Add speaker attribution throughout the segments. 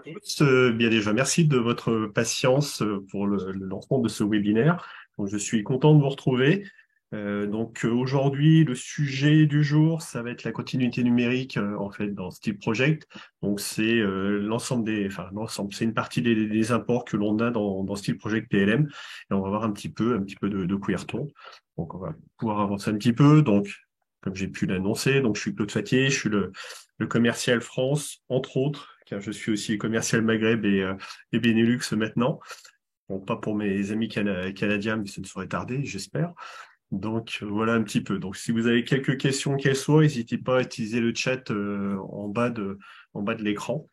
Speaker 1: à tous. Bien déjà, merci de votre patience pour le lancement de ce webinaire. Donc, je suis content de vous retrouver. Aujourd'hui, le sujet du jour, ça va être la continuité numérique en fait dans Steel Project. Donc c'est l'ensemble, c'est une partie des imports que l'on a dans Steel Project PLM. Et on va voir un petit peu de quoi il retourne. Donc on va pouvoir avancer un petit peu. Donc comme j'ai pu l'annoncer, donc je suis Claude Fatier, je suis le commercial France, entre autres, car je suis aussi commercial Maghreb et Benelux maintenant. Bon, pas pour mes amis canadiens, mais ça ne saurait tarder, j'espère. Donc voilà un petit peu. Donc si vous avez quelques questions qu'elles soient, n'hésitez pas à utiliser le chat en bas de l'écran.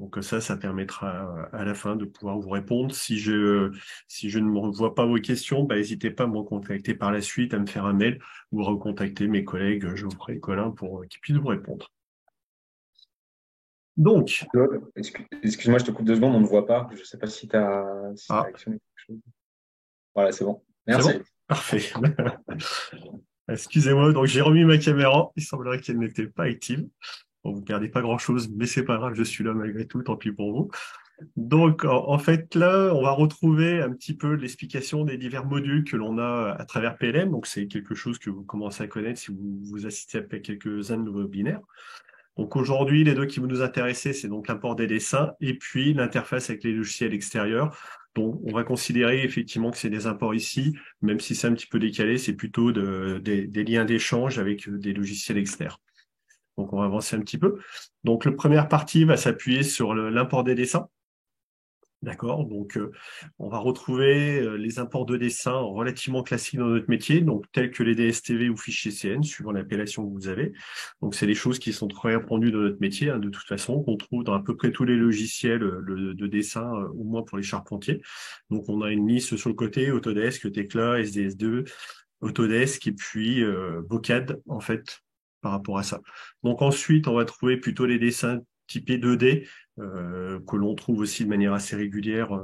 Speaker 1: Donc ça permettra à la fin de pouvoir vous répondre. Si je ne me vois pas vos questions, bah, n'hésitez pas à me recontacter par la suite, à me faire un mail ou recontacter mes collègues Geoffrey et Colin pour qu'ils puissent vous répondre. Donc,
Speaker 2: Excuse-moi, je te coupe 2 secondes, on ne voit pas. Je ne sais pas si t'as
Speaker 1: ah,
Speaker 2: actionné quelque chose. Voilà, c'est bon.
Speaker 1: c'est
Speaker 2: Merci.
Speaker 1: bon? Parfait. Excusez-moi, donc j'ai remis ma caméra. Il semblerait qu'elle n'était pas active. Bon, vous perdez pas grand-chose, mais c'est pas grave, je suis là malgré tout, tant pis pour vous. Donc, en fait, là, on va retrouver un petit peu l'explication des divers modules que l'on a à travers PLM. Donc, c'est quelque chose que vous commencez à connaître si vous assistez à quelques-uns de nos webinaires. Donc, aujourd'hui, les deux qui vont nous intéresser, c'est donc l'import des dessins et puis l'interface avec les logiciels extérieurs. Donc, on va considérer effectivement que c'est des imports ici, même si c'est un petit peu décalé, c'est plutôt des liens d'échange avec des logiciels externes. Donc, on va avancer un petit peu. Donc, la première partie va s'appuyer sur l'import des dessins. D'accord, donc on va retrouver les imports de dessins relativement classiques dans notre métier, donc tels que les DSTV ou fichiers CN, suivant l'appellation que vous avez. Donc c'est des choses qui sont très répandues dans notre métier, hein, de toute façon, qu'on trouve dans à peu près tous les logiciels de dessin, au moins pour les charpentiers. Donc on a une liste sur le côté, Autodesk, Tekla, SDS2, Autodesk et puis Bocad en fait par rapport à ça. Donc ensuite, on va trouver plutôt les dessins typés 2D que l'on trouve aussi de manière assez régulière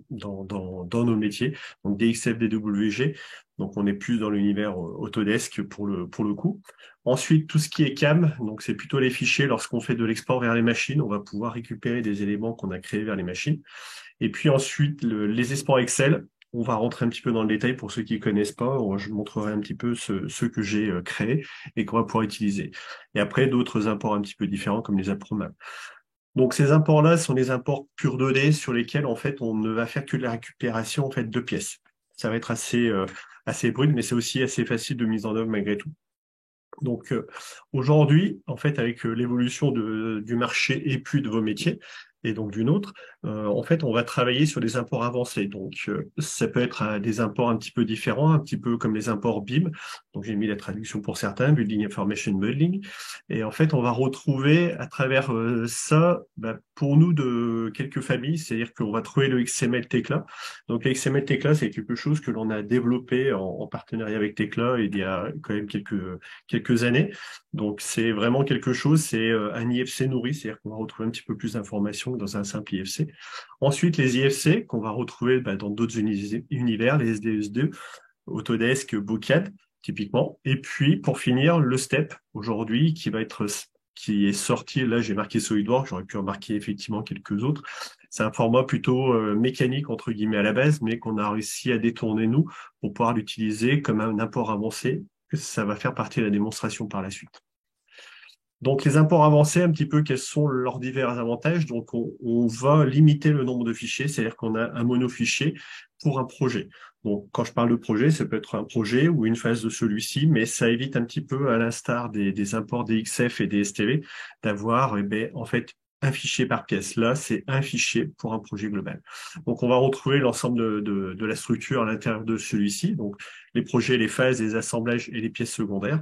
Speaker 1: dans nos métiers. Donc DXF, DWG. Donc on est plus dans l'univers Autodesk pour le coup. Ensuite, tout ce qui est CAM, donc c'est plutôt les fichiers. Lorsqu'on fait de l'export vers les machines, on va pouvoir récupérer des éléments qu'on a créés vers les machines. Et puis ensuite, les exports Excel. On va rentrer un petit peu dans le détail pour ceux qui ne connaissent pas. Je montrerai un petit peu ceux que j'ai créés et qu'on va pouvoir utiliser. Et après, d'autres imports un petit peu différents comme les imports MAP. Donc ces imports-là sont des imports purs 2D sur lesquels en fait on ne va faire que de la récupération en fait de pièces. Ça va être assez brut, mais c'est aussi assez facile de mise en œuvre malgré tout. Donc aujourd'hui, en fait, avec l'évolution du marché et puis de vos métiers, et donc d'une autre, en fait, on va travailler sur des imports avancés. Donc ça peut être des imports un petit peu différents, un petit peu comme les imports BIM. Donc j'ai mis la traduction pour certains, Building Information Modeling. Et en fait, on va retrouver à travers ça, bah, pour nous, de quelques familles, c'est-à-dire qu'on va trouver le XML Tekla. Donc le XML Tekla, c'est quelque chose que l'on a développé en partenariat avec Tekla il y a quand même quelques années. Donc c'est vraiment quelque chose, c'est un IFC nourri, c'est-à-dire qu'on va retrouver un petit peu plus d'informations que dans un simple IFC. Ensuite, les IFC qu'on va retrouver dans d'autres univers, les SDS2, Autodesk, Bocad, typiquement. Et puis, pour finir, le STEP, aujourd'hui, qui est sorti, là j'ai marqué SolidWorks, j'aurais pu remarquer effectivement quelques autres. C'est un format plutôt mécanique, entre guillemets, à la base, mais qu'on a réussi à détourner, nous, pour pouvoir l'utiliser comme un apport avancé, que ça va faire partie de la démonstration par la suite. Donc, les imports avancés, un petit peu, quels sont leurs divers avantages? Donc, on va limiter le nombre de fichiers, c'est-à-dire qu'on a un monofichier pour un projet. Donc, quand je parle de projet, ça peut être un projet ou une phase de celui-ci, mais ça évite un petit peu, à l'instar des imports DXF et des STV, d'avoir, en fait, un fichier par pièce. Là, c'est un fichier pour un projet global. Donc, on va retrouver l'ensemble de la structure à l'intérieur de celui-ci. Donc, les projets, les phases, les assemblages et les pièces secondaires.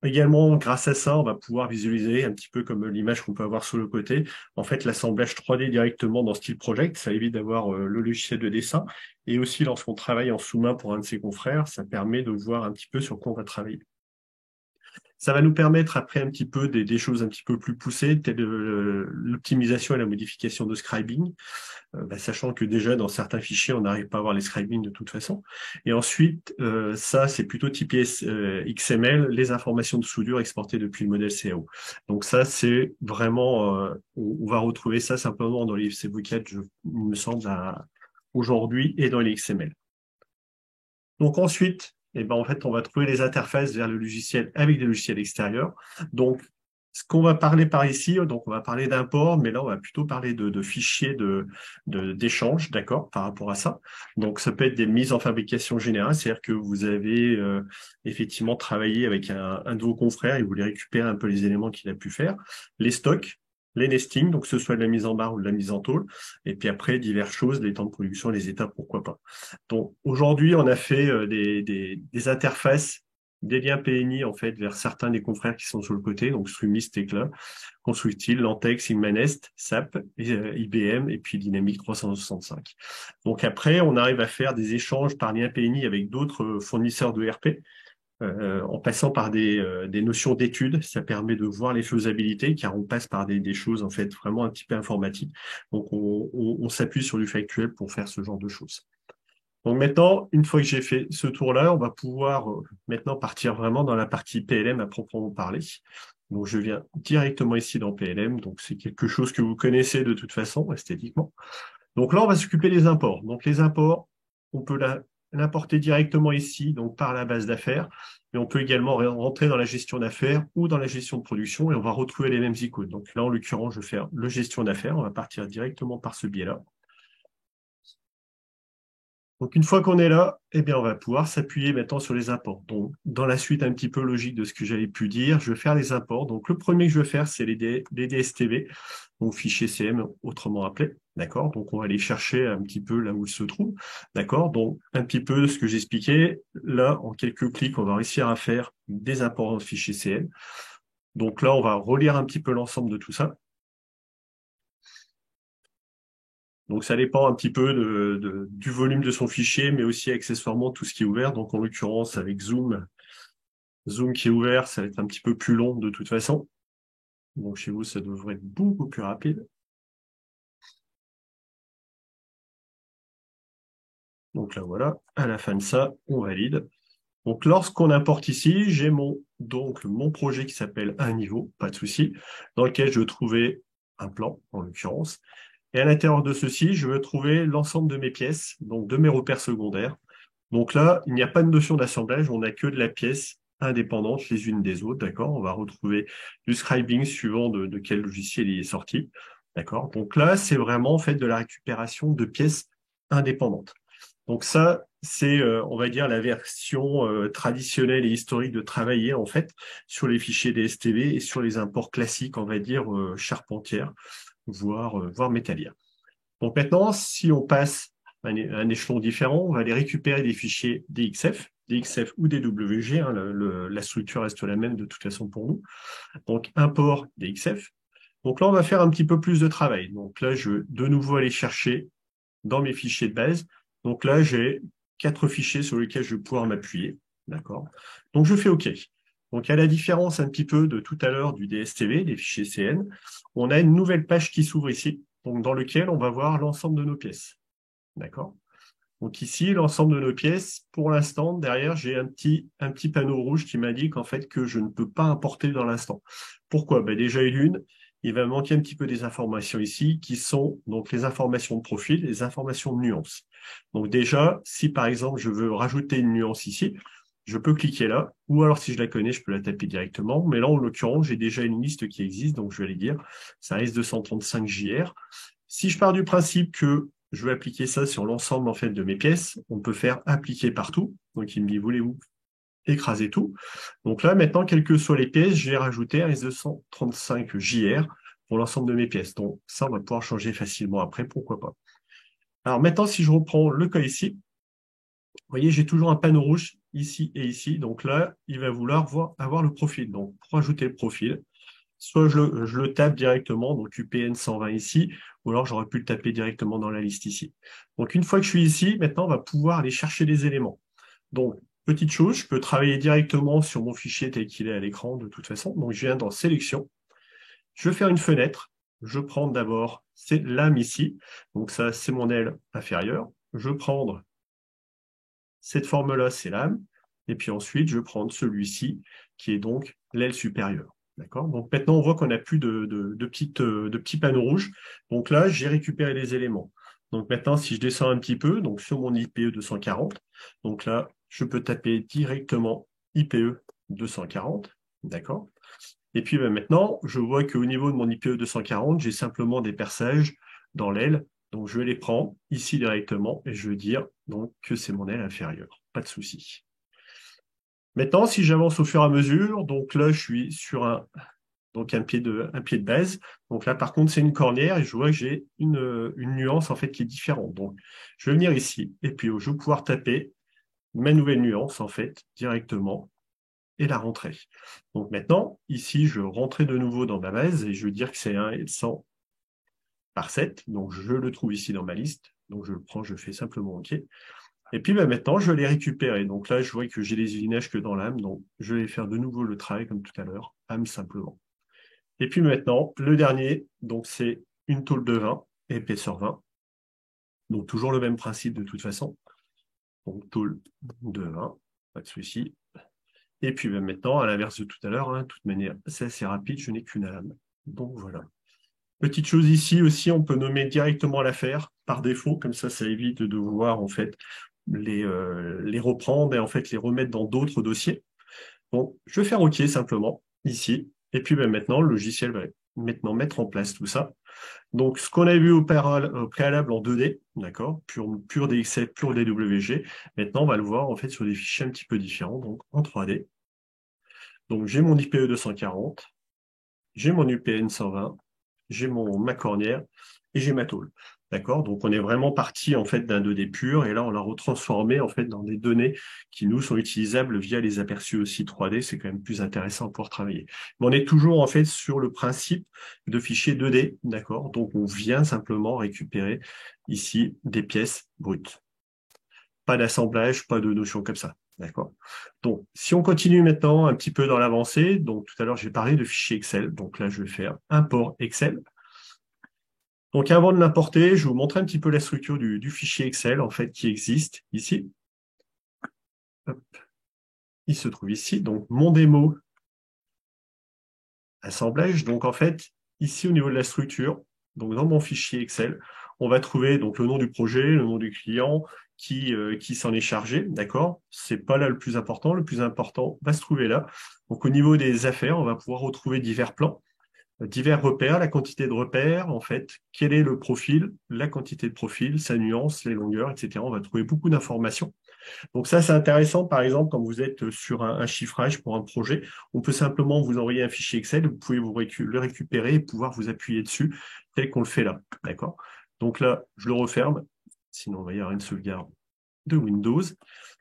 Speaker 1: Également, grâce à ça, on va pouvoir visualiser un petit peu comme l'image qu'on peut avoir sur le côté. En fait, l'assemblage 3D directement dans Steel Project, ça évite d'avoir le logiciel de dessin. Et aussi, lorsqu'on travaille en sous-main pour un de ses confrères, ça permet de voir un petit peu sur quoi on va travailler. Ça va nous permettre après un petit peu des choses un petit peu plus poussées, telles l'optimisation et la modification de scribing. Sachant que déjà dans certains fichiers, on n'arrive pas à avoir les scribing de toute façon. Et ensuite, ça, c'est plutôt typé XML, les informations de soudure exportées depuis le modèle CAO. Donc ça, c'est vraiment, on va retrouver ça simplement dans les CV4, il me semble, aujourd'hui, et dans les XML. Donc ensuite, en fait, on va trouver les interfaces vers le logiciel avec des logiciels extérieurs. Donc, ce qu'on va parler par ici, donc on va parler d'import, mais là, on va plutôt parler de fichiers d'échange, d'accord, par rapport à ça. Donc, ça peut être des mises en fabrication générale, c'est-à-dire que vous avez effectivement travaillé avec un de vos confrères et vous voulez récupérer un peu les éléments qu'il a pu faire. Les stocks, les nestings, donc que ce soit de la mise en barre ou de la mise en tôle, et puis après, diverses choses, les temps de production, les étapes, pourquoi pas. Donc aujourd'hui, on a fait des interfaces, des liens PNI en fait vers certains des confrères qui sont sur le côté, donc Strumis, Tekla, Constructil, Lantex, Inmanest, SAP, IBM et puis Dynamics 365. Donc après, on arrive à faire des échanges par lien PNI avec d'autres fournisseurs de RP. En passant par des notions d'études, ça permet de voir les faisabilités, car on passe par des choses en fait vraiment un petit peu informatiques. Donc on s'appuie sur du factuel pour faire ce genre de choses. Donc maintenant, une fois que j'ai fait ce tour-là, on va pouvoir maintenant partir vraiment dans la partie PLM à proprement parler. Donc je viens directement ici dans PLM, donc c'est quelque chose que vous connaissez de toute façon, esthétiquement. Donc là, on va s'occuper des imports. Donc les imports, on peut l'importer directement ici, donc par la base d'affaires, mais on peut également rentrer dans la gestion d'affaires ou dans la gestion de production et on va retrouver les mêmes icônes. Donc là, en l'occurrence, je vais faire le gestion d'affaires, on va partir directement par ce biais-là. Donc, une fois qu'on est là, on va pouvoir s'appuyer maintenant sur les imports. Donc, dans la suite un petit peu logique de ce que j'avais pu dire, je vais faire les imports. Donc, le premier que je vais faire, c'est les DSTV, donc fichier CM autrement appelé. D'accord? Donc, on va aller chercher un petit peu là où il se trouve. D'accord? Donc, un petit peu ce que j'expliquais. Là, en quelques clics, on va réussir à faire des imports en fichier CM. Donc là, on va relire un petit peu l'ensemble de tout ça. Donc, ça dépend un petit peu du volume de son fichier, mais aussi accessoirement tout ce qui est ouvert. Donc, en l'occurrence, avec Zoom qui est ouvert, ça va être un petit peu plus long de toute façon. Donc, chez vous, ça devrait être beaucoup plus rapide. Donc là, voilà. À la fin de ça, on valide. Donc, lorsqu'on importe ici, j'ai mon projet qui s'appelle un niveau, pas de souci, dans lequel je veux trouver un plan, en l'occurrence. Et à l'intérieur de ceci, je veux trouver l'ensemble de mes pièces, donc de mes repères secondaires. Donc là, il n'y a pas de notion d'assemblage, on n'a que de la pièce indépendante les unes des autres, d'accord? On va retrouver du scribing suivant de quel logiciel il est sorti, d'accord? Donc là, c'est vraiment en fait de la récupération de pièces indépendantes. Donc ça, c'est, on va dire, la version traditionnelle et historique de travailler en fait sur les fichiers DSTV et sur les imports classiques, on va dire, charpentières, voire métallières. Donc maintenant, si on passe à un échelon différent, on va aller récupérer des fichiers DXF ou DWG, hein, la structure reste la même de toute façon pour nous. Donc import DXF. Donc là, on va faire un petit peu plus de travail. Donc là, je vais de nouveau aller chercher dans mes fichiers de base. Donc là, j'ai 4 fichiers sur lesquels je vais pouvoir m'appuyer. D'accord. Donc je fais OK. Donc à la différence un petit peu de tout à l'heure du DSTV, des fichiers CN, on a une nouvelle page qui s'ouvre ici, donc dans lequel on va voir l'ensemble de nos pièces. D'accord. Donc ici, l'ensemble de nos pièces, pour l'instant, derrière, j'ai un petit panneau rouge qui m'indique en fait que je ne peux pas importer dans l'instant. Pourquoi? Déjà, il va manquer un petit peu des informations ici, qui sont donc les informations de profil, les informations de nuance. Donc déjà, si par exemple, je veux rajouter une nuance ici, je peux cliquer là, ou alors si je la connais, je peux la taper directement. Mais là, en l'occurrence, j'ai déjà une liste qui existe, donc je vais aller dire, ça reste 235 JR. Si je pars du principe que je veux appliquer ça sur l'ensemble en fait de mes pièces, on peut faire appliquer partout. Donc il me dit, voulez-vous écraser tout? Donc là, maintenant, quelles que soient les pièces, j'ai rajouté un S235 JR pour l'ensemble de mes pièces. Donc ça, on va pouvoir changer facilement après, pourquoi pas. Alors maintenant, si je reprends le cas ici, vous voyez, j'ai toujours un panneau rouge ici et ici. Donc là, il va vouloir avoir le profil. Donc pour ajouter le profil, soit je le tape directement, donc UPN 120 ici, ou alors j'aurais pu le taper directement dans la liste ici. Donc une fois que je suis ici, maintenant on va pouvoir aller chercher les éléments. Donc petite chose, je peux travailler directement sur mon fichier tel qu'il est à l'écran de toute façon. Donc, je viens dans Sélection. Je vais faire une fenêtre. Je prends d'abord l'âme ici. Donc, ça, c'est mon aile inférieure. Je vais prendre cette forme-là, c'est l'âme. Et puis ensuite, je vais prendre celui-ci, qui est donc l'aile supérieure. D'accord? Donc maintenant, on voit qu'on n'a plus de petits panneaux rouges. Donc là, j'ai récupéré les éléments. Donc maintenant, si je descends un petit peu, donc sur mon IPE 240, donc là, je peux taper directement IPE 240. D'accord? Et puis maintenant, je vois qu'au niveau de mon IPE 240, j'ai simplement des perçages dans l'aile. Donc je vais les prendre ici directement et je vais dire donc que c'est mon aile inférieure. Pas de souci. Maintenant, si j'avance au fur et à mesure, donc là, je suis sur un pied de base. Donc là, par contre, c'est une cornière et je vois que j'ai une nuance en fait qui est différente. Donc, je vais venir ici et puis je vais pouvoir taper ma nouvelle nuance en fait directement et la rentrer. Donc maintenant, ici, je rentrer de nouveau dans ma base et je veux dire que c'est un 100 par 7. Donc je le trouve ici dans ma liste. Donc je le prends, je fais simplement OK. Et puis maintenant, je vais les récupérer. Donc là, je vois que j'ai les usages que dans l'âme. Donc je vais faire de nouveau le travail comme tout à l'heure, âme simplement. Et puis maintenant, le dernier, donc c'est une tôle de 20, épaisseur 20. Donc toujours le même principe de toute façon. Donc tôle de 20, pas de souci. Et puis maintenant, à l'inverse de tout à l'heure, de toute manière, c'est assez rapide, je n'ai qu'une âme. Donc voilà. Petite chose ici aussi, on peut nommer directement l'affaire par défaut, comme ça évite de devoir en fait les reprendre et en fait les remettre dans d'autres dossiers. Bon, je vais faire OK simplement ici. Et puis maintenant, le logiciel va maintenant mettre en place tout ça. Donc, ce qu'on a vu au préalable en 2D, d'accord, pur DXF, pur DWG, maintenant on va le voir en fait sur des fichiers un petit peu différents, donc en 3D. Donc, j'ai mon IPE 240, j'ai mon UPN 120, j'ai ma cornière et j'ai ma tôle. D'accord? Donc, on est vraiment parti, en fait, d'un 2D pur et là, on l'a retransformé, en fait, dans des données qui, nous, sont utilisables via les aperçus aussi 3D. C'est quand même plus intéressant pour travailler. Mais on est toujours, en fait, sur le principe de fichier 2D. D'accord? Donc, on vient simplement récupérer ici des pièces brutes. Pas d'assemblage, pas de notion comme ça. D'accord. Donc, si on continue maintenant un petit peu dans l'avancée, donc tout à l'heure j'ai parlé de fichier Excel, donc là je vais faire import Excel. Donc avant de l'importer, je vais vous montrer un petit peu la structure du fichier Excel en fait qui existe ici. Hop. Il se trouve ici, donc mon démo assemblage. Donc en fait, ici au niveau de la structure, donc dans mon fichier Excel, on va trouver donc le nom du projet, le nom du client, qui s'en est chargé, d'accord? C'est pas là le plus important. Le plus important va se trouver là. Donc au niveau des affaires, on va pouvoir retrouver divers plans, divers repères, la quantité de repères, en fait, quel est le profil, la quantité de profil, sa nuance, les longueurs, etc. On va trouver beaucoup d'informations. Donc ça, c'est intéressant, par exemple, quand vous êtes sur un chiffrage pour un projet, on peut simplement vous envoyer un fichier Excel, vous pouvez le récupérer et pouvoir vous appuyer dessus, tel qu'on le fait là. D'accord? Donc là, je le referme, sinon il va y avoir une sauvegarde de Windows.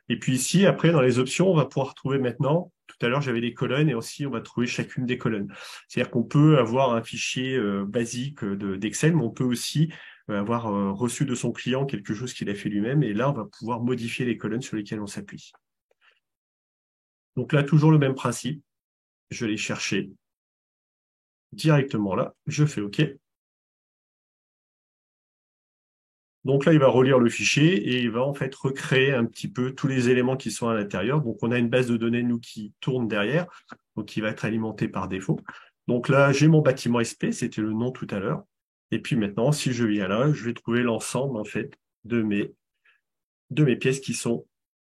Speaker 1: Et puis ici, après, dans les options, on va pouvoir trouver maintenant, tout à l'heure, j'avais des colonnes et aussi, on va trouver chacune des colonnes. C'est-à-dire qu'on peut avoir un fichier basique d'Excel, mais on peut aussi avoir reçu de son client quelque chose qu'il a fait lui-même. Et là, on va pouvoir modifier les colonnes sur lesquelles on s'appuie. Donc là, toujours le même principe. Je vais les chercher directement là. Je fais OK. Donc là, il va relire le fichier et il va en fait recréer un petit peu tous les éléments qui sont à l'intérieur. Donc on a une base de données, nous, qui tourne derrière, donc qui va être alimentée par défaut. Donc là, j'ai mon bâtiment SP, c'était le nom tout à l'heure. Et puis maintenant, si je viens là, je vais trouver l'ensemble en fait de mes pièces qui sont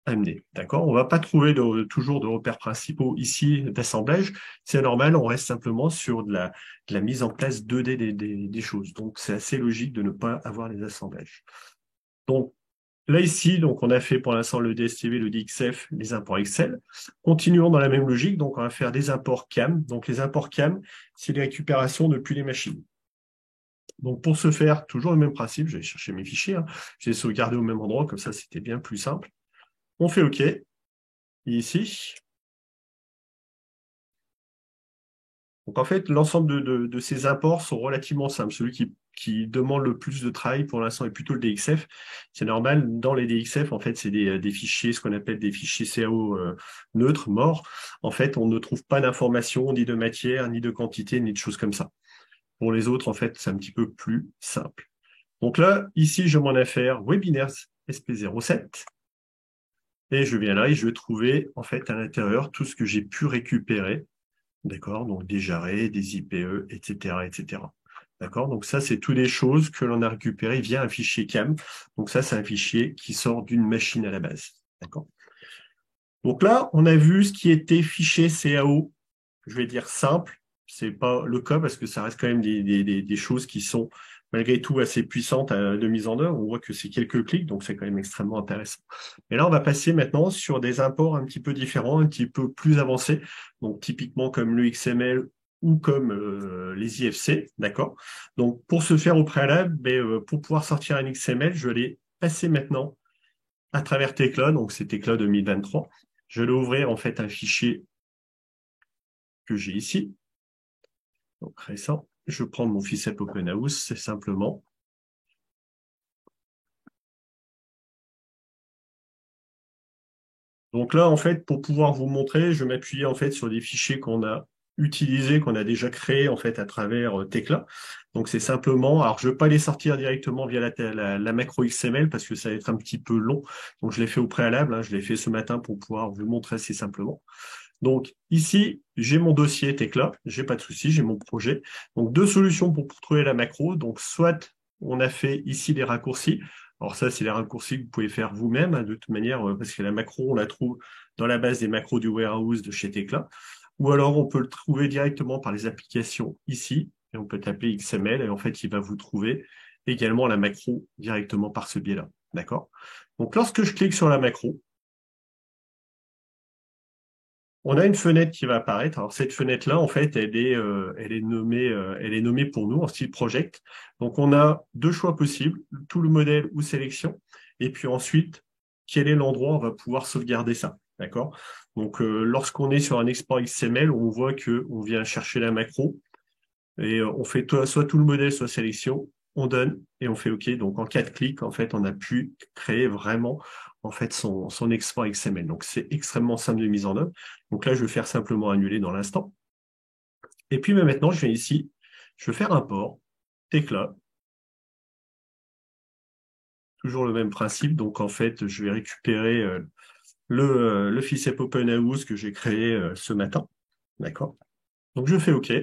Speaker 1: amenées. D'accord? On va pas trouver toujours de repères principaux ici d'assemblage. C'est normal, on reste simplement sur de la mise en place 2D des choses. Donc c'est assez logique de ne pas avoir les assemblages. Donc, là, ici, donc, on a fait pour l'instant le DSTV, le DXF, les imports Excel. Continuons dans la même logique. Donc, on va faire des imports CAM. Donc, les imports CAM, c'est les récupérations depuis les machines. Donc, pour ce faire, toujours le même principe. Je vais chercher mes fichiers. Je les sauvegarder au même endroit. Comme ça, c'était bien plus simple. On fait OK. Et ici, Donc en fait, l'ensemble de ces imports sont relativement simples. Celui qui demande le plus de travail pour l'instant est plutôt le DXF. C'est normal, dans les DXF, en fait, c'est des fichiers, ce qu'on appelle des fichiers CAO neutres, morts. En fait, on ne trouve pas d'informations, ni de matière, ni de quantité, ni de choses comme ça. Pour les autres, en fait, c'est un petit peu plus simple. Donc là, ici, je m'en affaire webinaires SP07. Et je viens là et je vais trouver, en fait, à l'intérieur, tout ce que j'ai pu récupérer. D'accord? Donc des jarrets, des IPE, etc., etc. D'accord? Donc ça, c'est toutes les choses que l'on a récupérées via un fichier CAM. Donc ça, c'est un fichier qui sort d'une machine à la base. D'accord? Donc là, on a vu ce qui était fichier CAO, je vais dire simple. C'est pas le cas parce que ça reste quand même des choses qui sont malgré tout assez puissantes de mise en œuvre. On voit que c'est quelques clics, donc c'est quand même extrêmement intéressant. Et là, on va passer maintenant sur des imports un petit peu différents, un petit peu plus avancés. Donc typiquement comme le XML ou comme les IFC, d'accord? Donc pour ce faire au préalable, pour pouvoir sortir un XML, je vais aller passer maintenant à travers Tecla, donc c'est Tecla 2023. Je vais ouvrir en fait un fichier que j'ai ici, donc récent. Je prends mon fichier OpenHouse, c'est simplement. Donc là, en fait, pour pouvoir vous montrer, je m'appuie en fait sur des fichiers qu'on a utilisés, qu'on a déjà créés en fait à travers Tecla. Donc c'est simplement, alors je ne vais pas les sortir directement via la macro XML parce que ça va être un petit peu long. Donc je l'ai fait au préalable, hein, je l'ai fait ce matin pour pouvoir vous montrer assez simplement. Donc ici, j'ai mon dossier Tecla, j'ai pas de souci, j'ai mon projet. Donc deux solutions pour trouver la macro. Donc soit on a fait ici les raccourcis. Alors ça, c'est les raccourcis que vous pouvez faire vous-même, hein, de toute manière, parce que la macro, on la trouve dans la base des macros du warehouse de chez Tecla. Ou alors on peut le trouver directement par les applications ici, et on peut taper XML, et en fait, il va vous trouver également la macro directement par ce biais-là. D'accord? Donc lorsque je clique sur la macro, on a une fenêtre qui va apparaître. Alors cette fenêtre-là, en fait, elle est nommée pour nous en style project. Donc on a deux choix possibles, tout le modèle ou sélection. Et puis ensuite, quel est l'endroit où on va pouvoir sauvegarder ça. D'accord? Donc lorsqu'on est sur un export XML, on voit que on vient chercher la macro et on fait soit tout le modèle, soit sélection. On donne et on fait OK. Donc en 4 clics, en fait, on a pu créer vraiment en fait son export XML. Donc c'est extrêmement simple de mise en œuvre. Donc là, je vais faire simplement annuler dans l'instant. Et puis maintenant, je viens ici, je vais faire un port, Tecla, toujours le même principe. Donc en fait, je vais récupérer le fichier OpenHouse que j'ai créé ce matin. D'accord? Donc je fais OK.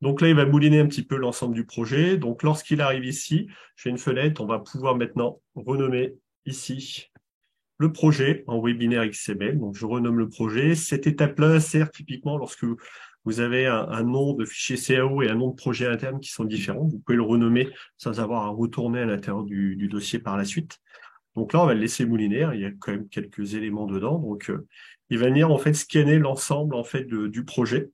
Speaker 1: Donc là, il va mouliner un petit peu l'ensemble du projet. Donc lorsqu'il arrive ici, j'ai une fenêtre, on va pouvoir maintenant renommer ici le projet en webinaire XML. Donc je renomme le projet. Cette étape-là sert typiquement lorsque vous avez un nom de fichier CAO et un nom de projet interne qui sont différents. Vous pouvez le renommer sans avoir à retourner à l'intérieur du dossier par la suite. Donc là, on va le laisser mouliner. Il y a quand même quelques éléments dedans. Donc il va venir en fait scanner l'ensemble en fait du projet.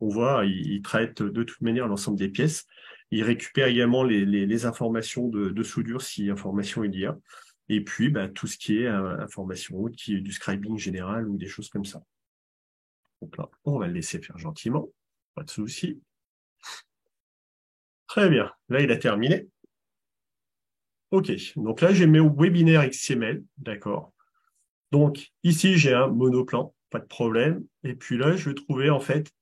Speaker 1: On voit, il traite de toute manière l'ensemble des pièces. Il récupère également les informations de soudure, si information il y a. Et puis, tout ce qui est information, qui est du scribing général ou des choses comme ça. Donc là, on va le laisser faire gentiment. Pas de souci. Très bien. Là, il a terminé. OK. Donc là, j'ai mes webinaires XML. D'accord. Donc, ici, j'ai un monoplan. Pas de problème. Et puis là, je vais trouver, en fait,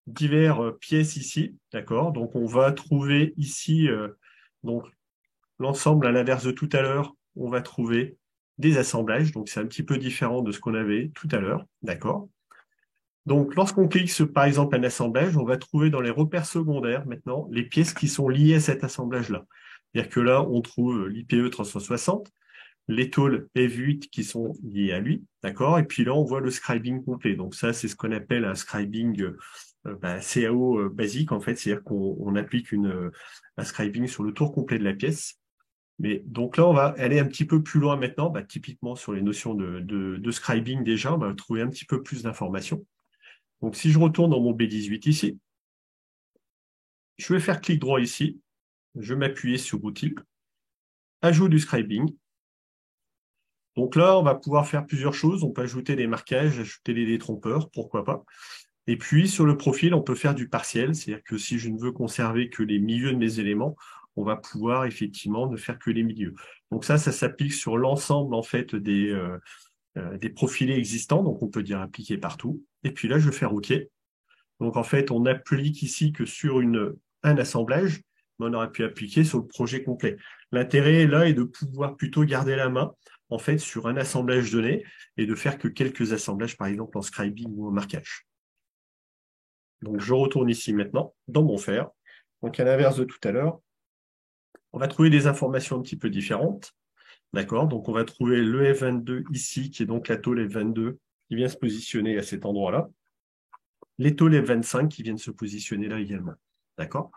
Speaker 1: divers pièces ici, d'accord? Donc on va trouver ici donc l'ensemble à l'inverse de tout à l'heure, on va trouver des assemblages, donc c'est un petit peu différent de ce qu'on avait tout à l'heure, d'accord? Donc lorsqu'on clique sur par exemple un assemblage, on va trouver dans les repères secondaires maintenant les pièces qui sont liées à cet assemblage-là. C'est-à-dire que là, on trouve l'IPE 360, les tôles F8 qui sont liées à lui, d'accord? Et puis là, on voit le scribing complet. Donc ça, c'est ce qu'on appelle un scribing CAO basique, en fait, c'est-à-dire qu'on applique un scribing sur le tour complet de la pièce. Mais donc là, on va aller un petit peu plus loin maintenant, typiquement sur les notions de scribing déjà, on va trouver un petit peu plus d'informations. Donc si je retourne dans mon B18 ici, je vais faire clic droit ici, je vais m'appuyer sur Outils, ajout du scribing. Donc là, on va pouvoir faire plusieurs choses. On peut ajouter des marquages, ajouter des détrompeurs, pourquoi pas. Et puis, sur le profil, on peut faire du partiel. C'est-à-dire que si je ne veux conserver que les milieux de mes éléments, on va pouvoir effectivement ne faire que les milieux. Donc ça s'applique sur l'ensemble, en fait, des profilés existants. Donc, on peut dire appliquer partout. Et puis là, je vais faire OK. Donc, en fait, on n'applique ici que sur un assemblage, mais on aurait pu appliquer sur le projet complet. L'intérêt, là, est de pouvoir plutôt garder la main, en fait, sur un assemblage donné et de faire que quelques assemblages, par exemple, en scribing ou en marquage. Donc, je retourne ici maintenant, dans mon faire. Donc, à l'inverse de tout à l'heure, on va trouver des informations un petit peu différentes. D'accord? Donc, on va trouver le F22 ici, qui est donc la tôle F22, qui vient se positionner à cet endroit-là. Les tôles F25 qui viennent se positionner là également. D'accord?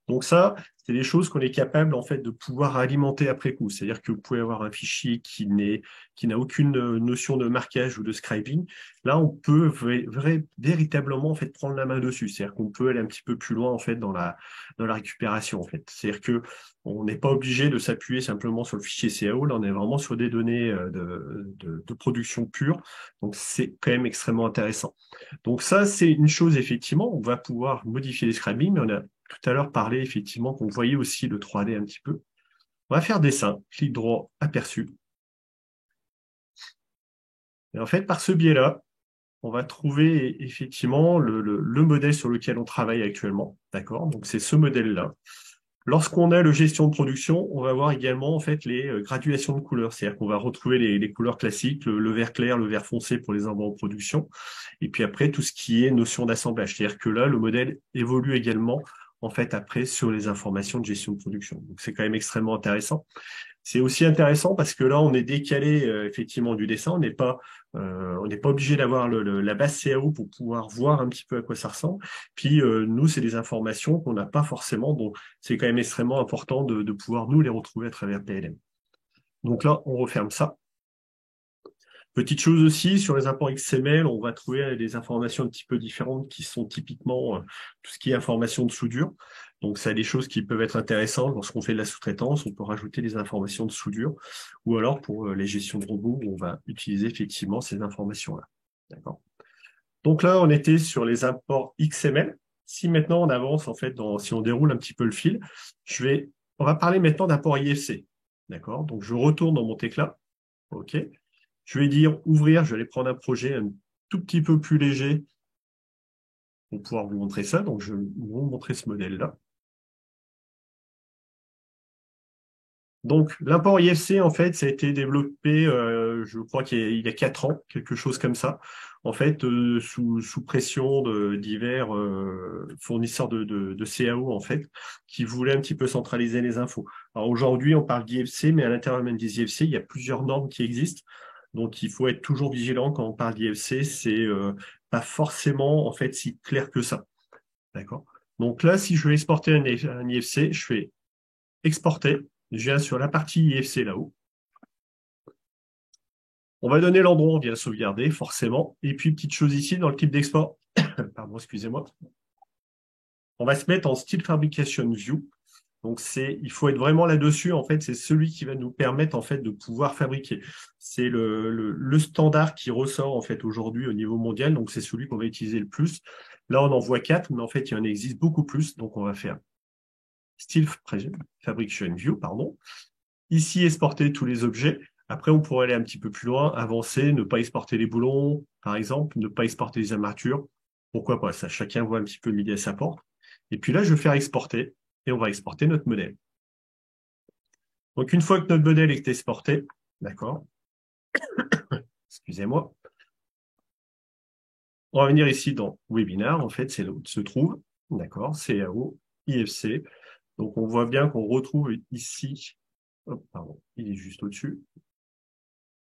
Speaker 1: Donc ça, c'est des choses qu'on est capable en fait de pouvoir alimenter après coup. C'est-à-dire que vous pouvez avoir un fichier qui n'a aucune notion de marquage ou de scribing. Là, on peut véritablement en fait prendre la main dessus. C'est-à-dire qu'on peut aller un petit peu plus loin en fait dans la récupération en fait. C'est-à-dire que on n'est pas obligé de s'appuyer simplement sur le fichier CAO. Là, on est vraiment sur des données de production pure. Donc c'est quand même extrêmement intéressant. Donc ça, c'est une chose effectivement. On va pouvoir modifier les scribing, mais on a tout à l'heure parlé effectivement qu'on voyait aussi le 3D un petit peu. On va faire dessin, clic droit, aperçu. Et en fait, par ce biais-là, on va trouver effectivement le modèle sur lequel on travaille actuellement. D'accord? Donc c'est ce modèle-là. Lorsqu'on a le gestion de production, on va voir également en fait les graduations de couleurs. C'est-à-dire qu'on va retrouver les couleurs classiques, le vert clair, le vert foncé pour les envois en production. Et puis après, tout ce qui est notion d'assemblage. C'est-à-dire que là, le modèle évolue également en fait après sur les informations de gestion de production. Donc c'est quand même extrêmement intéressant. C'est aussi intéressant parce que là, on est décalé effectivement du dessin. On n'est pas obligé d'avoir la base CAO pour pouvoir voir un petit peu à quoi ça ressemble. Puis nous, c'est des informations qu'on n'a pas forcément, donc c'est quand même extrêmement important de pouvoir nous les retrouver à travers PLM. Donc là, on referme ça. Petite chose aussi, sur les imports XML, on va trouver des informations un petit peu différentes qui sont typiquement tout ce qui est information de soudure. Donc, ça a des choses qui peuvent être intéressantes. Lorsqu'on fait de la sous-traitance, on peut rajouter des informations de soudure. Ou alors, pour les gestions de robots, on va utiliser effectivement ces informations-là. D'accord. Donc là, on était sur les imports XML. Si maintenant on avance, en fait, si on déroule un petit peu le fil, on va parler maintenant d'import IFC. D'accord. Donc, je retourne dans mon tecla. OK. Je vais dire ouvrir, je vais aller prendre un projet un tout petit peu plus léger pour pouvoir vous montrer ça. Donc, je vais vous montrer ce modèle-là. Donc, l'import IFC, en fait, ça a été développé, je crois qu'il y a 4 ans, quelque chose comme ça. En fait, sous pression de divers fournisseurs de CAO, en fait, qui voulaient un petit peu centraliser les infos. Alors aujourd'hui, on parle d'IFC, mais à l'intérieur même des IFC, il y a plusieurs normes qui existent. Donc, il faut être toujours vigilant quand on parle d'IFC. C'est pas forcément, en fait, si clair que ça. D'accord? Donc là, si je veux exporter un IFC, je fais exporter. Je viens sur la partie IFC là-haut. On va donner l'endroit où on vient sauvegarder, forcément. Et puis, petite chose ici, dans le type d'export, pardon, excusez-moi, on va se mettre en style fabrication view. Donc, il faut être vraiment là-dessus. En fait, c'est celui qui va nous permettre, en fait, de pouvoir fabriquer. C'est le standard qui ressort, en fait, aujourd'hui au niveau mondial. Donc, c'est celui qu'on va utiliser le plus. Là, on en voit 4, mais en fait, il y en existe beaucoup plus. Donc, on va faire style fabrication view, pardon. Ici, exporter tous les objets. Après, on pourrait aller un petit peu plus loin, avancer, ne pas exporter les boulons, par exemple, ne pas exporter les armatures. Pourquoi pas ça? Chacun voit un petit peu midi à sa porte. Et puis là, je vais faire exporter et on va exporter notre modèle. Donc, une fois que notre modèle est exporté, d'accord, excusez-moi, on va venir ici dans Webinar. En fait, c'est là où se trouve, d'accord, CAO, IFC. Donc, on voit bien qu'on retrouve ici, hop, pardon, il est juste au-dessus.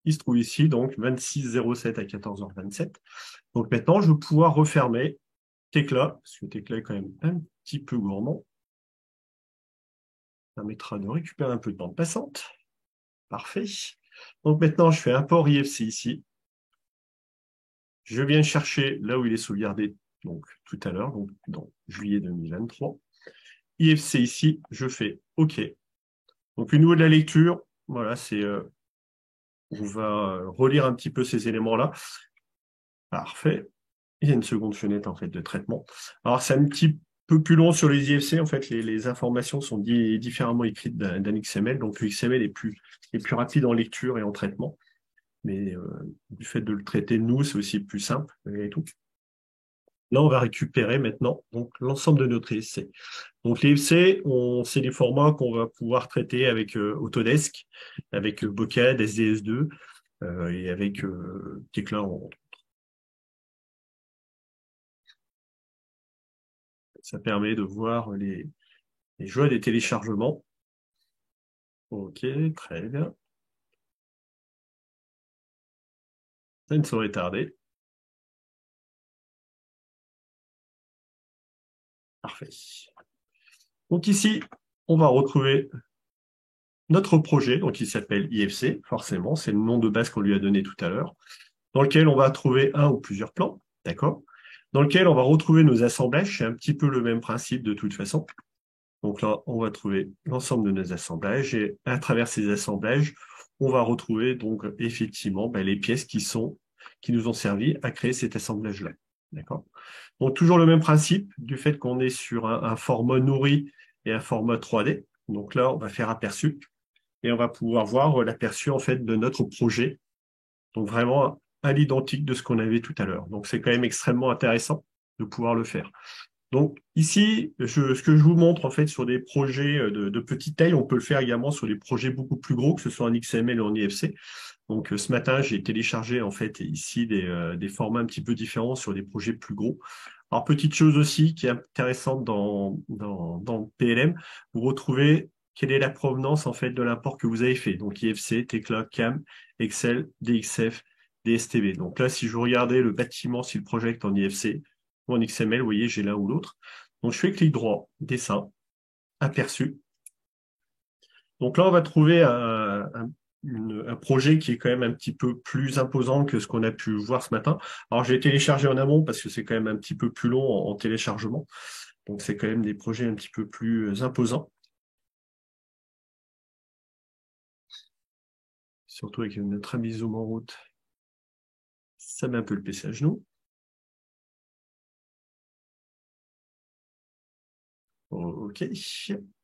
Speaker 1: Il se trouve ici, donc 26,07 à 14h27. Donc maintenant, je vais pouvoir refermer Tecla, parce que Tecla est quand même un petit peu gourmand. Ça permettra de récupérer un peu de bande passante. Parfait. Donc maintenant, je fais import IFC ici. Je viens chercher là où il est sauvegardé, donc tout à l'heure, donc dans juillet 2023. IFC ici, je fais OK. Donc au niveau de la lecture, voilà, c'est On va relire un petit peu ces éléments-là. Parfait. Il y a une seconde fenêtre en fait de traitement. Alors c'est un petit peu plus long sur les IFC. En fait, les informations sont différemment écrites d'un XML. Donc le XML est plus rapide en lecture et en traitement. Mais du fait de le traiter, nous, c'est aussi plus simple et tout. Là, on va récupérer maintenant donc l'ensemble de notre IFC. Donc les IFC, c'est des formats qu'on va pouvoir traiter avec Autodesk, avec Bocad, SDS2 et avec Tekla. Ça permet de voir les joies des téléchargements. Ok, très bien. Ça ne saurait tarder. Parfait. Donc ici, on va retrouver notre projet, donc il s'appelle IFC, forcément, c'est le nom de base qu'on lui a donné tout à l'heure, dans lequel on va trouver un ou plusieurs plans, d'accord? Dans lequel on va retrouver nos assemblages, c'est un petit peu le même principe de toute façon. Donc là, on va trouver l'ensemble de nos assemblages et à travers ces assemblages, on va retrouver donc effectivement les pièces qui nous ont servi à créer cet assemblage-là. D'accord? Donc toujours le même principe du fait qu'on est sur un format nourri et un format 3D. Donc là, on va faire aperçu et on va pouvoir voir l'aperçu en fait de notre projet. Donc vraiment à l'identique de ce qu'on avait tout à l'heure. Donc c'est quand même extrêmement intéressant de pouvoir le faire. Donc ici, ce que je vous montre en fait sur des projets de petite taille, on peut le faire également sur des projets beaucoup plus gros, que ce soit en XML ou en IFC. Donc ce matin, j'ai téléchargé en fait ici des formats un petit peu différents sur des projets plus gros. Alors petite chose aussi qui est intéressante dans PLM, vous retrouvez quelle est la provenance en fait de l'import que vous avez fait. Donc IFC, Tekla, CAM, Excel, DXF, DSTB. Donc là, si je regardais le bâtiment, si le project en IFC, ou en XML, vous voyez, j'ai l'un ou l'autre. Donc, je fais clic droit, dessin, aperçu. Donc là, on va trouver un projet qui est quand même un petit peu plus imposant que ce qu'on a pu voir ce matin. Alors, j'ai téléchargé en amont parce que c'est quand même un petit peu plus long en téléchargement. Donc, c'est quand même des projets un petit peu plus imposants. Surtout avec notre ami Zoom en route. Ça met un peu le PC à genoux. OK.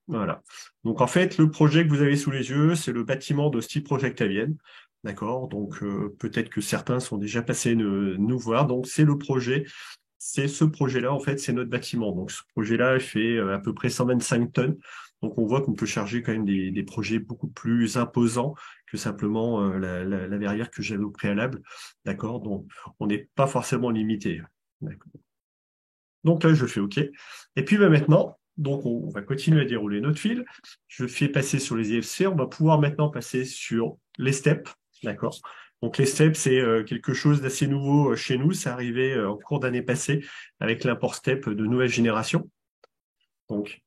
Speaker 1: Voilà. Donc en fait, le projet que vous avez sous les yeux, c'est le bâtiment de Style Project à Vienne. D'accord? Donc peut-être que certains sont déjà passés nous voir. Donc c'est le projet. C'est ce projet-là, en fait, c'est notre bâtiment. Donc ce projet-là fait à peu près 125 tonnes. Donc on voit qu'on peut charger quand même des projets beaucoup plus imposants que simplement la verrière que j'avais au préalable. D'accord? Donc on n'est pas forcément limité. D'accord. Donc là, je fais OK. Et puis maintenant, donc on va continuer à dérouler notre fil. Je fais passer sur les IFC. On va pouvoir maintenant passer sur les steps. D'accord. Donc les steps, c'est quelque chose d'assez nouveau chez nous. C'est arrivé en cours d'année passée avec l'import step de nouvelle génération. Donc,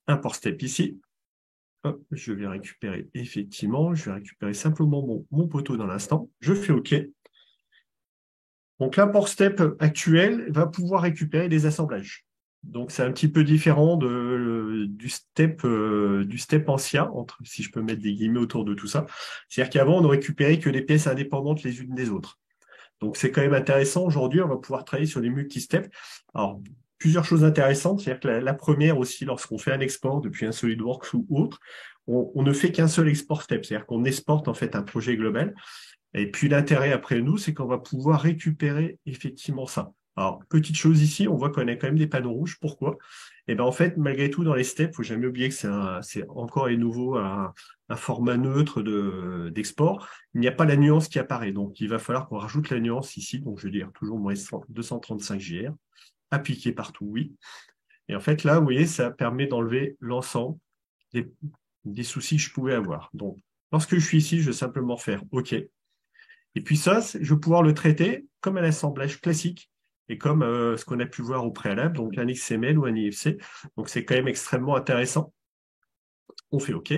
Speaker 1: import step ici. Hop, je vais récupérer effectivement, je vais récupérer simplement mon poteau dans l'instant. Je fais OK. Donc l'import step actuel va pouvoir récupérer des assemblages. Donc c'est un petit peu différent du step ancien, si je peux mettre des guillemets autour de tout ça. C'est-à-dire qu'avant, on ne récupérait que des pièces indépendantes les unes des autres. Donc c'est quand même intéressant. Aujourd'hui, on va pouvoir travailler sur les multi-steps. Alors, plusieurs choses intéressantes. C'est-à-dire que la première aussi, lorsqu'on fait un export depuis un SolidWorks ou autre, on ne fait qu'un seul export step. C'est-à-dire qu'on exporte en fait un projet global. Et puis l'intérêt après nous, c'est qu'on va pouvoir récupérer effectivement ça. Alors, petite chose ici, on voit qu'on a quand même des panneaux rouges. Pourquoi? Eh bien, en fait, malgré tout, dans les steps, il ne faut jamais oublier que c'est encore et nouveau un format neutre d'export. Il n'y a pas la nuance qui apparaît. Donc, il va falloir qu'on rajoute la nuance ici. Donc, je vais dire toujours moins 235 GR. Appliquer partout, oui. Et en fait, là, vous voyez, ça permet d'enlever l'ensemble des soucis que je pouvais avoir. Donc, lorsque je suis ici, je vais simplement faire OK. Et puis ça, je vais pouvoir le traiter comme un assemblage classique et comme ce qu'on a pu voir au préalable, donc un XML ou un IFC. Donc c'est quand même extrêmement intéressant. On fait OK.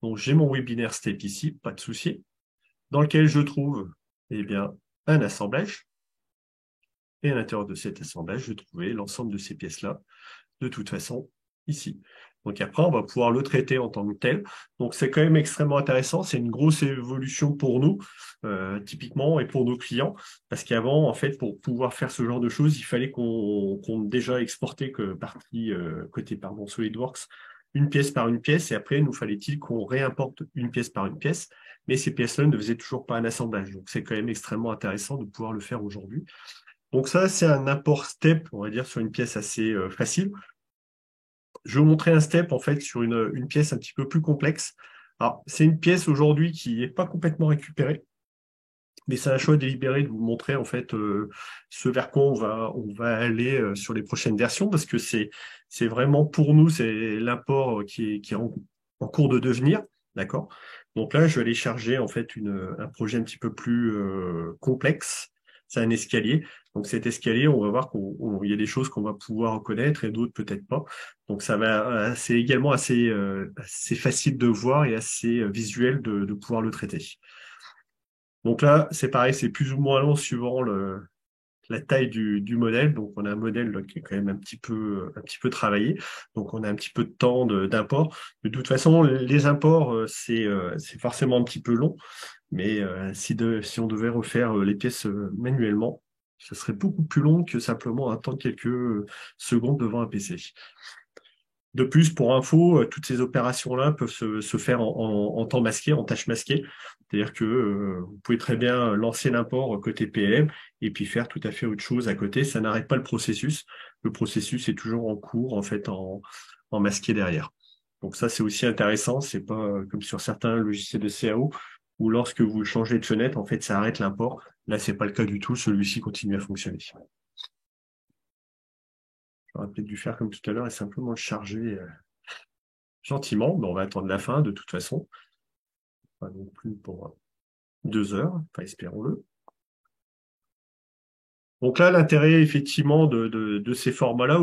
Speaker 1: Donc j'ai mon webinaire step ici, pas de souci, dans lequel je trouve eh bien, un assemblage. Et à l'intérieur de cet assemblage, je trouvais l'ensemble de ces pièces-là, de toute façon, ici. Donc après, on va pouvoir le traiter en tant que tel. Donc c'est quand même extrêmement intéressant. C'est une grosse évolution pour nous, typiquement, et pour nos clients. Parce qu'avant, en fait, pour pouvoir faire ce genre de choses, il fallait qu'on déjà exporté que partie côté pardon, SolidWorks, une pièce par une pièce. Et après, nous fallait-il qu'on réimporte une pièce par une pièce. Mais ces pièces-là ne faisaient toujours pas un assemblage. Donc c'est quand même extrêmement intéressant de pouvoir le faire aujourd'hui. Donc ça, c'est un import step, on va dire, sur une pièce assez facile. Je vais vous montrer un step en fait sur une pièce un petit peu plus complexe. Alors, c'est une pièce aujourd'hui qui n'est pas complètement récupérée, mais c'est un choix délibéré de vous montrer en fait ce vers quoi on va aller sur les prochaines versions parce que c'est vraiment pour nous, c'est l'import qui est en cours de devenir. D'accord? Donc là, je vais aller charger en fait un projet un petit peu plus complexe. C'est un escalier. Donc cet escalier, on va voir qu'il y a des choses qu'on va pouvoir reconnaître et d'autres peut-être pas. Donc ça va, c'est également assez facile de voir et assez visuel de pouvoir le traiter. Donc là, c'est pareil, c'est plus ou moins long suivant la taille du modèle. Donc on a un modèle là, qui est quand même un petit peu travaillé. Donc on a un petit peu de temps d'import. De toute façon, les imports, c'est forcément un petit peu long. Mais si on devait refaire les pièces manuellement, ce serait beaucoup plus long que simplement attendre quelques secondes devant un PC. De plus, pour info, toutes ces opérations-là peuvent se faire en temps masqué, en tâche masquée. C'est-à-dire que vous pouvez très bien lancer l'import côté PLM et puis faire tout à fait autre chose à côté. Ça n'arrête pas le processus. Le processus est toujours en cours, en fait, en masqué derrière. Donc ça, c'est aussi intéressant. C'est pas comme sur certains logiciels de CAO où lorsque vous changez de fenêtre, en fait, ça arrête l'import. Là, c'est pas le cas du tout. Celui-ci continue à fonctionner. J'aurais peut-être dû faire comme tout à l'heure et simplement le charger gentiment, mais on va attendre la fin de toute façon. Pas non plus pour 2 heures, enfin espérons-le. Donc là, l'intérêt effectivement de ces formats-là,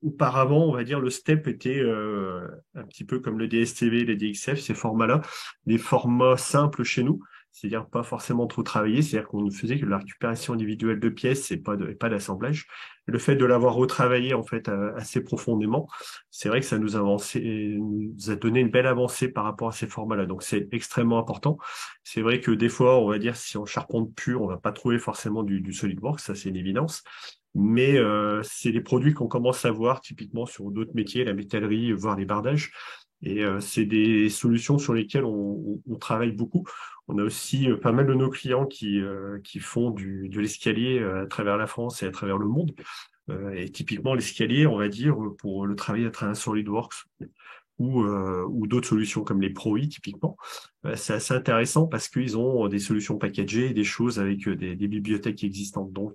Speaker 1: auparavant, on va dire, le STEP était un petit peu comme le DSTV, les DXF, ces formats-là, des formats simples chez nous, c'est-à-dire pas forcément trop travaillés, c'est-à-dire qu'on ne faisait que de la récupération individuelle de pièces et pas d'assemblage. Le fait de l'avoir retravaillé en fait assez profondément, c'est vrai que ça nous a donné une belle avancée par rapport à ces formats-là. Donc c'est extrêmement important. C'est vrai que des fois, on va dire, si on charpente pur, on va pas trouver forcément du SolidWorks, ça c'est une évidence. Mais c'est des produits qu'on commence à voir typiquement sur d'autres métiers, la métallerie, voire les bardages. Et c'est des solutions sur lesquelles on travaille beaucoup. On a aussi pas mal de nos clients qui font de l'escalier à travers la France et à travers le monde. Et typiquement, l'escalier, on va dire, pour le travail à travers SolidWorks ou d'autres solutions comme les ProI, typiquement, c'est assez intéressant parce qu'ils ont des solutions packagées et des choses avec des bibliothèques existantes. Donc,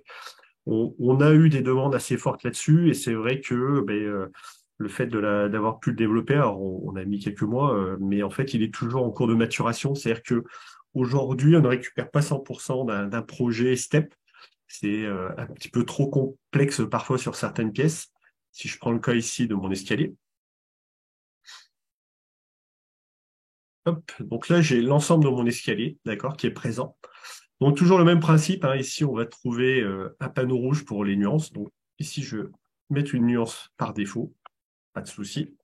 Speaker 1: on a eu des demandes assez fortes là-dessus et c'est vrai que le fait d'avoir pu le développer, alors on a mis quelques mois, mais en fait, il est toujours en cours de maturation. C'est-à-dire que aujourd'hui, on ne récupère pas 100% d'un projet STEP. C'est un petit peu trop complexe parfois sur certaines pièces. Si je prends le cas ici de mon escalier, hop, donc là j'ai l'ensemble de mon escalier, d'accord, qui est présent. Donc toujours le même principe, hein. Ici on va trouver un panneau rouge pour les nuances. Donc ici je vais mettre une nuance par défaut, pas de souci.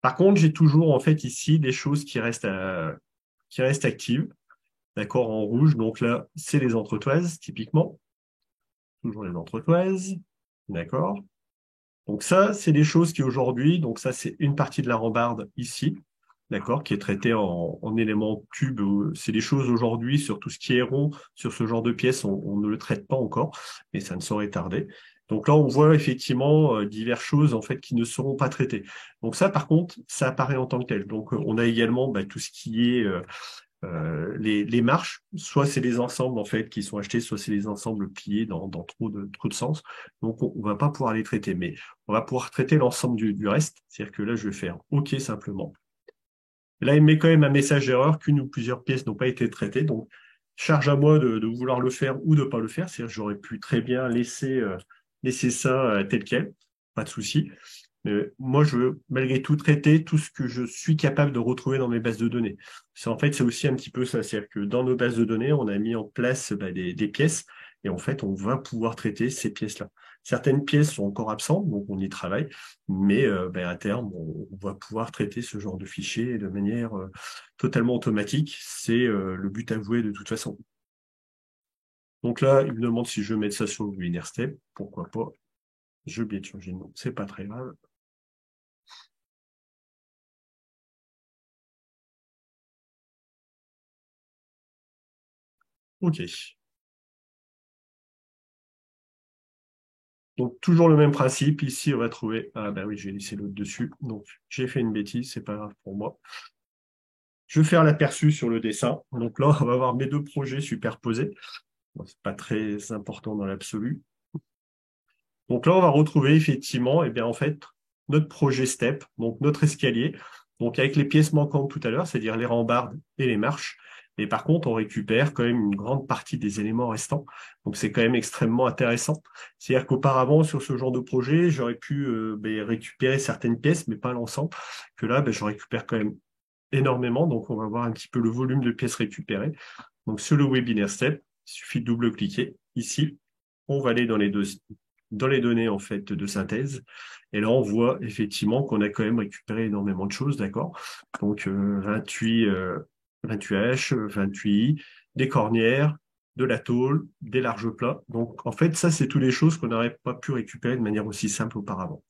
Speaker 1: Par contre, j'ai toujours en fait ici des choses qui restent actives, d'accord, en rouge. Donc là, c'est les entretoises, typiquement. Toujours les entretoises, d'accord. Donc ça, c'est des choses qui aujourd'hui, donc ça, c'est une partie de la rambarde ici, d'accord, qui est traitée en éléments cubes. C'est des choses aujourd'hui sur tout ce qui est rond, sur ce genre de pièces, on ne le traite pas encore, mais ça ne saurait tarder. Donc là, on voit effectivement diverses choses en fait qui ne seront pas traitées. Donc ça, par contre, ça apparaît en tant que tel. Donc on a également tout ce qui est les marches, soit c'est les ensembles en fait qui sont achetés, soit c'est les ensembles pliés dans trop de sens. Donc on va pas pouvoir les traiter, mais on va pouvoir traiter l'ensemble du reste. C'est-à-dire que là, je vais faire OK simplement. Là, il met quand même un message d'erreur qu'une ou plusieurs pièces n'ont pas été traitées. Donc, charge à moi de vouloir le faire ou de pas le faire. C'est-à-dire que j'aurais pu très bien laisser ça tel quel, pas de souci. Moi, je veux malgré tout traiter tout ce que je suis capable de retrouver dans mes bases de données. En fait, c'est aussi un petit peu ça. C'est-à-dire que dans nos bases de données, on a mis en place des pièces et en fait, on va pouvoir traiter ces pièces-là. Certaines pièces sont encore absentes, donc on y travaille, mais à terme, on va pouvoir traiter ce genre de fichiers de manière totalement automatique. C'est le but avoué de toute façon. Donc là, il me demande si je veux mettre ça sur le webinaire step. Pourquoi pas? J'ai oublié de changer de nom, c'est pas très grave. OK. Donc, toujours le même principe. Ici, on va trouver... Ah ben oui, j'ai laissé l'autre dessus. Donc, j'ai fait une bêtise, c'est pas grave pour moi. Je vais faire l'aperçu sur le dessin. Donc là, on va avoir mes deux projets superposés. Bon, c'est pas très important dans l'absolu. Donc là, on va retrouver effectivement, en fait, notre projet STEP, donc notre escalier, donc avec les pièces manquantes tout à l'heure, c'est-à-dire les rambardes et les marches. Et par contre, on récupère quand même une grande partie des éléments restants. Donc c'est quand même extrêmement intéressant. C'est-à-dire qu'auparavant, sur ce genre de projet, j'aurais pu récupérer certaines pièces, mais pas l'ensemble. Que là, je récupère quand même énormément. Donc on va voir un petit peu le volume de pièces récupérées. Donc sur le webinaire step, il suffit de double-cliquer. Ici, on va aller dans les données en fait de synthèse. Et là, on voit effectivement qu'on a quand même récupéré énormément de choses, d'accord? Donc 28 H, 28 I, des cornières, de la tôle, des larges plats. Donc en fait, ça, c'est toutes les choses qu'on n'aurait pas pu récupérer de manière aussi simple auparavant.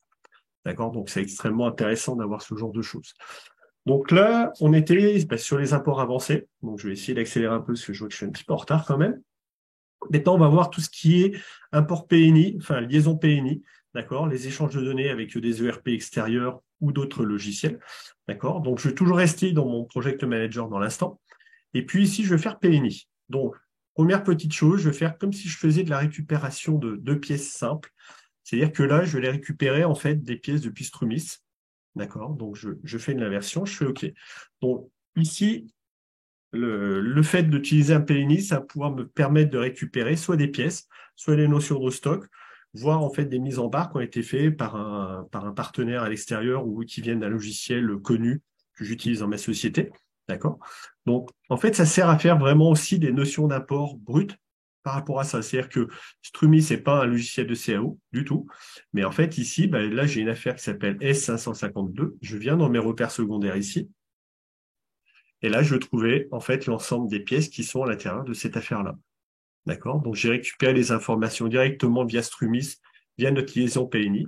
Speaker 1: D'accord? Donc c'est extrêmement intéressant d'avoir ce genre de choses. Donc là, on était sur les imports avancés. Donc je vais essayer d'accélérer un peu parce que je vois que je suis un petit peu en retard quand même. Maintenant, on va voir tout ce qui est import PNI, enfin liaison PNI, d'accord, les échanges de données avec des ERP extérieurs ou d'autres logiciels, d'accord. Donc, je vais toujours rester dans mon Project Manager dans l'instant. Et puis ici, je vais faire PNI. Donc, première petite chose, je vais faire comme si je faisais de la récupération de pièces simples. C'est-à-dire que là, je vais les récupérer en fait des pièces depuis Strumis, d'accord. Donc, je fais une inversion, je fais OK. Donc, ici, le fait d'utiliser un PNI, ça va pouvoir me permettre de récupérer soit des pièces, soit des notions de stock, voire en fait des mises en barre qui ont été faites par un partenaire à l'extérieur ou qui viennent d'un logiciel connu que j'utilise dans ma société. D'accord? Donc, en fait, ça sert à faire vraiment aussi des notions d'import brut par rapport à ça. C'est-à-dire que Strumi, c'est pas un logiciel de CAO du tout. Mais en fait, ici, là, j'ai une affaire qui s'appelle S552. Je viens dans mes repères secondaires ici. Et là, je trouvais en fait l'ensemble des pièces qui sont à l'intérieur de cette affaire-là. D'accord? Donc, j'ai récupéré les informations directement via Strumis, via notre liaison PNI.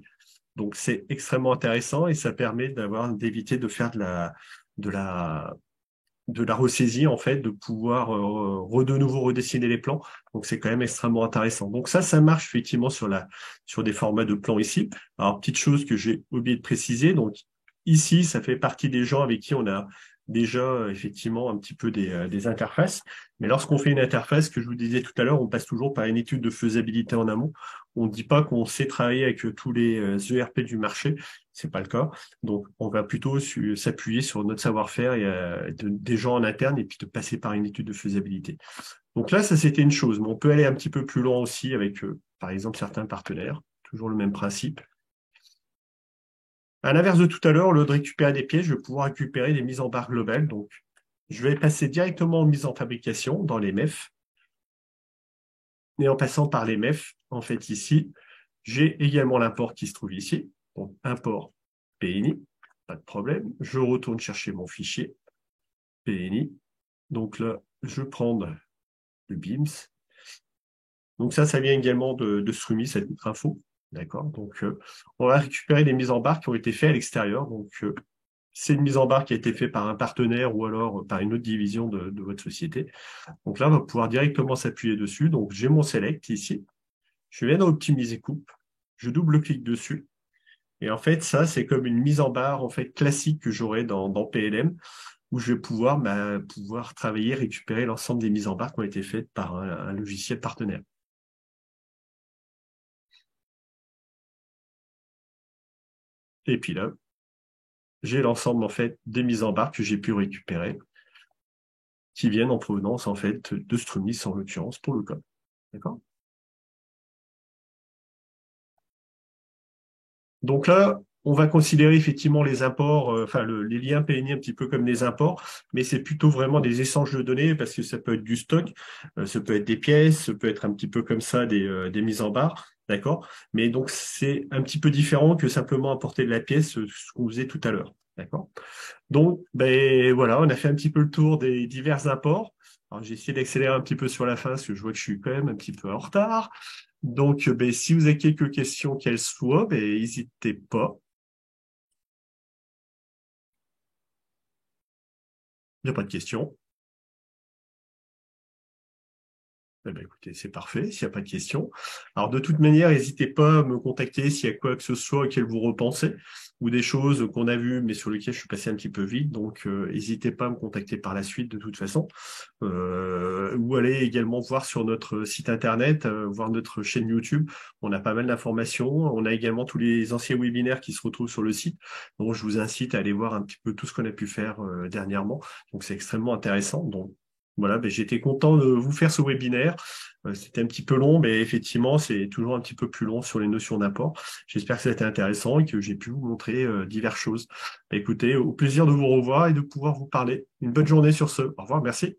Speaker 1: Donc, c'est extrêmement intéressant et ça permet d'éviter de faire de la, de la ressaisie, en fait, de pouvoir de nouveau redessiner les plans. Donc, c'est quand même extrêmement intéressant. Donc, ça marche effectivement sur des formats de plans ici. Alors, petite chose que j'ai oublié de préciser. Donc, ici, ça fait partie des gens avec qui on a déjà effectivement un petit peu des interfaces. Mais lorsqu'on fait une interface, que je vous disais tout à l'heure, on passe toujours par une étude de faisabilité en amont. On ne dit pas qu'on sait travailler avec tous les ERP du marché. C'est pas le cas. Donc, on va plutôt s'appuyer sur notre savoir-faire et des gens en interne et puis de passer par une étude de faisabilité. Donc là, ça, c'était une chose. Mais on peut aller un petit peu plus loin aussi avec, par exemple, certains partenaires. Toujours le même principe. À l'inverse de tout à l'heure, au lieu de récupérer des pièces, je vais pouvoir récupérer des mises en barre globales. Donc, je vais passer directement aux mises en fabrication dans les MEF. Et en passant par les MEF, en fait, ici, j'ai également l'import qui se trouve ici. Donc, import PNI, pas de problème. Je retourne chercher mon fichier PNI. Donc là, je vais prendre le BIMS. Donc ça vient également de Strumis, cette info. D'accord. Donc, on va récupérer les mises en barre qui ont été faites à l'extérieur. Donc, c'est une mise en barre qui a été faite par un partenaire ou alors par une autre division de votre société. Donc là, on va pouvoir directement s'appuyer dessus. Donc, j'ai mon select ici. Je viens dans optimiser coupe. Je double-clique dessus. Et en fait, ça, c'est comme une mise en barre en fait classique que j'aurais dans PLM, où je vais pouvoir travailler, récupérer l'ensemble des mises en barre qui ont été faites par un logiciel partenaire. Et puis là, j'ai l'ensemble en fait des mises en barre que j'ai pu récupérer, qui viennent en provenance en fait de Strumis en l'occurrence pour le code. D'accord? Donc là, on va considérer effectivement les imports, les liens PNI un petit peu comme des imports, mais c'est plutôt vraiment des échanges de données parce que ça peut être du stock, ça peut être des pièces, ça peut être un petit peu comme ça des mises en barre, d'accord? Mais donc c'est un petit peu différent que simplement apporter de la pièce, ce qu'on faisait tout à l'heure, d'accord? Donc, ben voilà, on a fait un petit peu le tour des divers apports. Alors, j'ai essayé d'accélérer un petit peu sur la fin parce que je vois que je suis quand même un petit peu en retard. Donc, ben, si vous avez quelques questions, qu'elles soient, ben, n'hésitez pas. Il n'y a pas de questions. Eh ben, écoutez, c'est parfait, s'il n'y a pas de questions. Alors, de toute manière, n'hésitez pas à me contacter s'il y a quoi que ce soit auquel vous repensez ou des choses qu'on a vues mais sur lesquelles je suis passé un petit peu vite. Donc, n'hésitez pas à me contacter par la suite de toute façon. Ou allez également voir sur notre site internet, voir notre chaîne YouTube. On a pas mal d'informations. On a également tous les anciens webinaires qui se retrouvent sur le site. Donc, je vous incite à aller voir un petit peu tout ce qu'on a pu faire dernièrement. Donc, c'est extrêmement intéressant. Donc, voilà, ben, j'étais content de vous faire ce webinaire. C'était un petit peu long, mais effectivement, c'est toujours un petit peu plus long sur les notions d'apport. J'espère que ça a été intéressant et que j'ai pu vous montrer diverses choses. Écoutez, au plaisir de vous revoir et de pouvoir vous parler. Une bonne journée sur ce. Au revoir, merci.